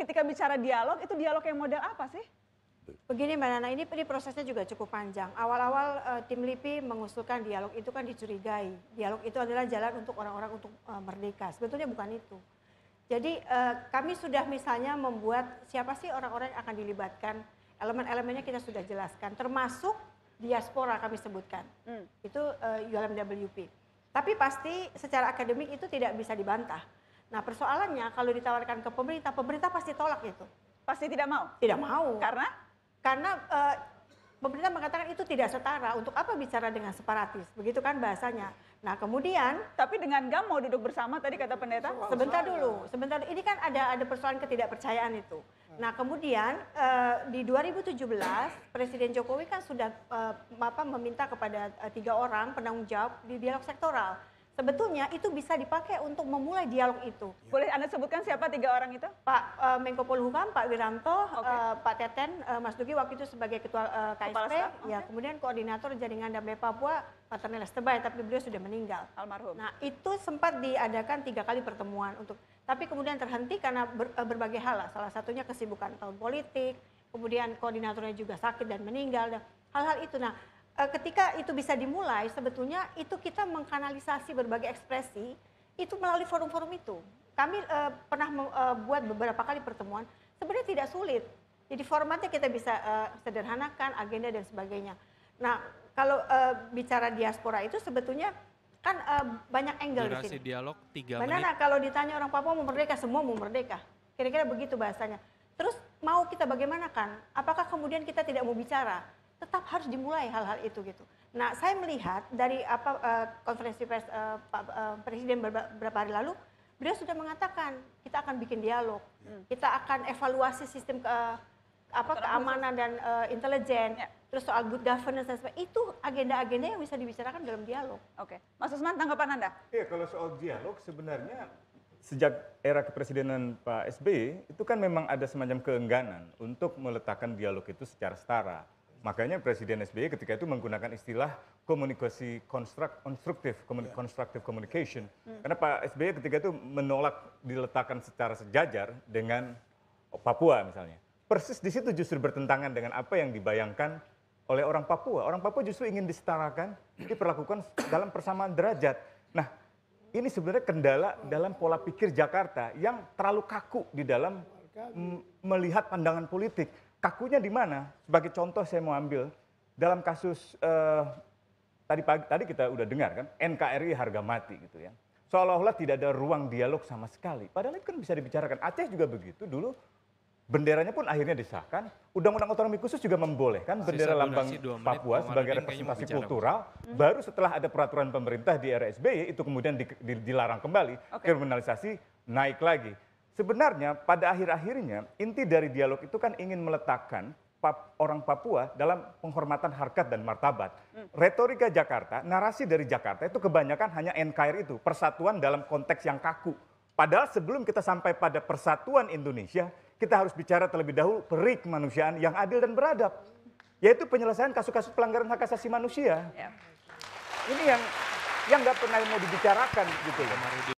ketika bicara dialog, itu dialog yang model apa sih? Begini Mbak Nana, ini prosesnya juga cukup panjang. Awal-awal tim LIPI mengusulkan dialog itu kan dicurigai. Dialog itu adalah jalan untuk orang-orang untuk merdeka. Sebetulnya bukan itu. Jadi kami sudah misalnya membuat siapa sih orang-orang yang akan dilibatkan. Elemen-elemennya kita sudah jelaskan, termasuk diaspora kami sebutkan. Itu ULMWP. Tapi pasti secara akademik itu tidak bisa dibantah. Nah persoalannya kalau ditawarkan ke pemerintah, pemerintah pasti tolak itu. Pasti tidak mau? Tidak mau. Karena pemerintah mengatakan itu tidak setara. Untuk apa bicara dengan separatis? Begitu kan bahasanya. Nah kemudian. Tapi dengan GAM mau duduk bersama tadi kata pendeta? Sebentar dulu. Ini kan ada persoalan ketidakpercayaan itu. Nah kemudian di 2017 Presiden Jokowi kan sudah meminta kepada 3 orang penanggung jawab di dialog sektoral. Sebetulnya itu bisa dipakai untuk memulai dialog itu. Boleh Anda sebutkan siapa 3 orang itu? Pak Menko Polhukam, Pak Wiranto, Pak Teten, Mas Duki waktu itu sebagai Ketua KSP, ya kemudian Koordinator Jaringan Damai Papua, Pak Terneles Tebay, tapi beliau sudah meninggal. Almarhum. Nah itu sempat diadakan 3 kali pertemuan tapi kemudian terhenti karena berbagai hal lah. Salah satunya kesibukan tahun politik, kemudian koordinatornya juga sakit dan meninggal, dan hal-hal itu. Nah ketika itu bisa dimulai, sebetulnya itu kita mengkanalisasi berbagai ekspresi itu melalui forum-forum itu. Kami pernah buat beberapa kali pertemuan, sebenarnya tidak sulit. Jadi formatnya kita bisa sederhanakan, agenda dan sebagainya. Nah kalau bicara diaspora itu sebetulnya kan banyak angle di sini. Durasi dialog 3 menit. Mana kalau ditanya orang Papua mau merdeka, semua mau merdeka. Kira-kira begitu bahasanya. Terus mau kita bagaimana kan? Apakah kemudian kita tidak mau bicara? Tetap harus dimulai hal-hal itu gitu. Nah, saya melihat dari konferensi pers Presiden beberapa hari lalu, beliau sudah mengatakan kita akan bikin dialog, kita akan evaluasi sistem keamanan dan intelijen, terus soal good governance dan sebagainya. Itu agenda-agenda yang bisa dibicarakan dalam dialog. Oke, Mas Usman, tanggapan Anda? Iya, kalau soal dialog sebenarnya sejak era kepresidenan Pak SBY itu kan memang ada semacam keengganan untuk meletakkan dialog itu secara setara. Makanya Presiden SBY ketika itu menggunakan istilah komunikasi constructive communication. Karena Pak SBY ketika itu menolak diletakkan secara sejajar dengan Papua misalnya. Persis di situ justru bertentangan dengan apa yang dibayangkan oleh orang Papua. Orang Papua justru ingin disetarakan, diperlakukan dalam persamaan derajat. Nah, ini sebenarnya kendala dalam pola pikir Jakarta yang terlalu kaku di dalam melihat pandangan politik. Kakunya di mana? Sebagai contoh saya mau ambil dalam kasus tadi kita udah dengar kan, NKRI harga mati gitu ya. Seolah-olah tidak ada ruang dialog sama sekali. Padahal itu kan bisa dibicarakan. Aceh juga begitu dulu. Benderanya pun akhirnya disahkan. Undang-undang otonomi khusus juga membolehkan bendera lambang Papua sebagai representasi kultural. Baru setelah ada peraturan pemerintah di era SBY itu kemudian dilarang kembali. Kriminalisasi naik lagi. Sebenarnya pada akhir-akhirnya inti dari dialog itu kan ingin meletakkan orang Papua dalam penghormatan harkat dan martabat. Retorika Jakarta, narasi dari Jakarta itu kebanyakan hanya NKRI itu, persatuan dalam konteks yang kaku. Padahal sebelum kita sampai pada persatuan Indonesia, kita harus bicara terlebih dahulu peri kemanusiaan yang adil dan beradab. Yaitu penyelesaian kasus-kasus pelanggaran hak asasi manusia. Ini yang nggak pernah mau dibicarakan gitu loh.